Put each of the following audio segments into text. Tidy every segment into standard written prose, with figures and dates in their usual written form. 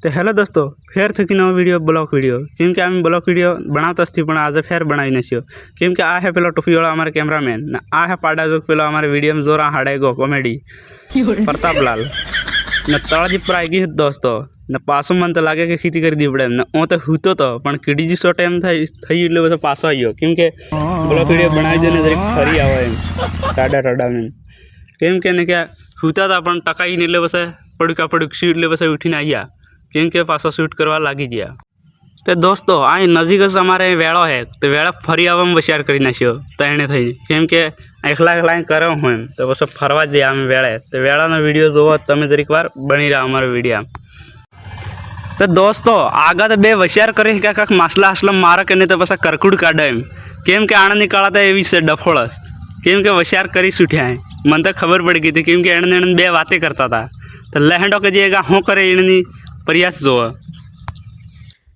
तो हेलो दोस्तों फेर थी नवा वीडियो ब्लॉग वीडियो केम के आम ब्लॉग वीडियो बनाता पण आज फेर बनाई नहीं केम के आ है पेलो टोपीवाला अमारे कैमरामैन आ है पाड़ा जो पेलो अमारे वीडियो में जोरा हाड़ेगो कॉमेडी प्रताप लाल न तड़जी प्रायगी दोस्तों न पासो मन तो लागे कि खेती कर दी पड़े न ओ तो हूतो तो पण कीड़ी जी सो टाइम थई એટલે બસ પાસો આવ્યો કેમ કે બ્લોગ વિડિયો બનાવી દેને જરીક ફરી આવે એમ ટાડા ટાડા में કેમ કે ને કે હૂતા તા પણ ટકાઈ ને એટલે બસ પડકા પડક શૂટ એટલે બસ ઉઠીને આવ્યા કેમ કે પાસો શૂટ કરવા લાગી ગયા તે દોસ્તો આ નજીક જ અમારે વેળો હે તો વેળા ફરી આવવામાં વિચાર કરી નાખ્યો તો એને થઈ કેમ કે એકલા એકલા કરો હું એમ તો બસ ફરવા જઈએ અમે વેળે તો વેળાનો વિડિયો જોવો તમે જરીક વાર બની રહ્યા અમારો વિડિયો तो दोस्तों आगा तो बे वशियार करे क्या काक मासला हसला मारा के नहीं तो बस करकुड़ काढ़े एम केम के आने निकाला था एवी से डफोड़स केम के वशियार करी सुठिया है मन तो खबर पड़ गई थी केम के एने बे बातें करता था तो लहंडो के जेगा हों करे इननी प्रयास जो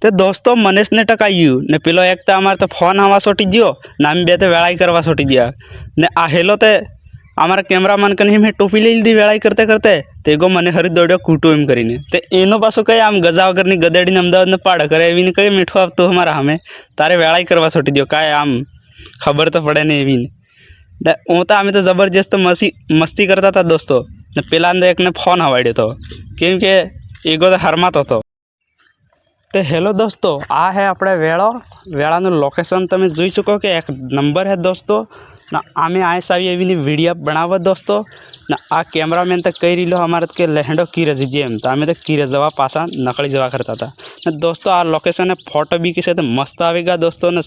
तो दोस्तों मनीष ने टकायू ने पेलो एक तो अमार तो फोन हवा सोटी जियो नाम बे तो वेड़ाई करवा सोटी दिया ने आहेलो तो अमारा कैमरामैन कहीं में टोपी ले ली वेड़ाई करते करते तेगो मने हरी दौड़ो कूटो एम करीने ते एनो पासो कहे आम गजा वगर नी गदेड़ी ने अमदावाद ने पाड़ करे एवी ने कहे मीठो अब तो हमारा हमें तारे वेड़ाई करवा सोटी दियो काय आम खबर तो पड़े नहीं एवी ने ओता आमे तो जबरदस्त मस्ती करता था दोस्तों ने पेला अंदर एक ने फोन हवाड़्यो तो केम के एगो तो हरमातो तो हेलो दोस्तों आ है अपने वेड़ो वेड़ानु लोकेशन तमे जोई सको कि एक नंबर है दोस्तों ना आमे आयस आई एवी वीडियो बनावा दोस्तों ना आ कैमरामैन तक कही रही हमारे के लहंडो कीरे जीजिए एम तो आमे तो कीरे जवा पासा नकली जवा करता था ना दोस्तों आ लोकेशन है फोटो भी किसी तो मस्त आएगा दोस्तों ने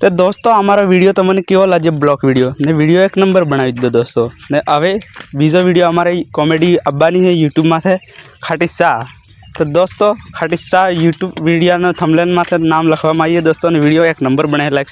तो दोस्तों हमारा वीडियो तो मैंने केवल लगे ब्लॉग वीडियो ने वीडियो एक नंबर बनावी दो दोस्तों ने हवे बीजो वीडियो हमारे कॉमेडी अब्बानी है यूट्यूब में थे खाटी शाह तो दोस्तों खाटी शाह यूट्यूब वीडियो थंबनेल में नाम लखवा आइए दोस्तों ने वीडियो एक नंबर बनाए लाइक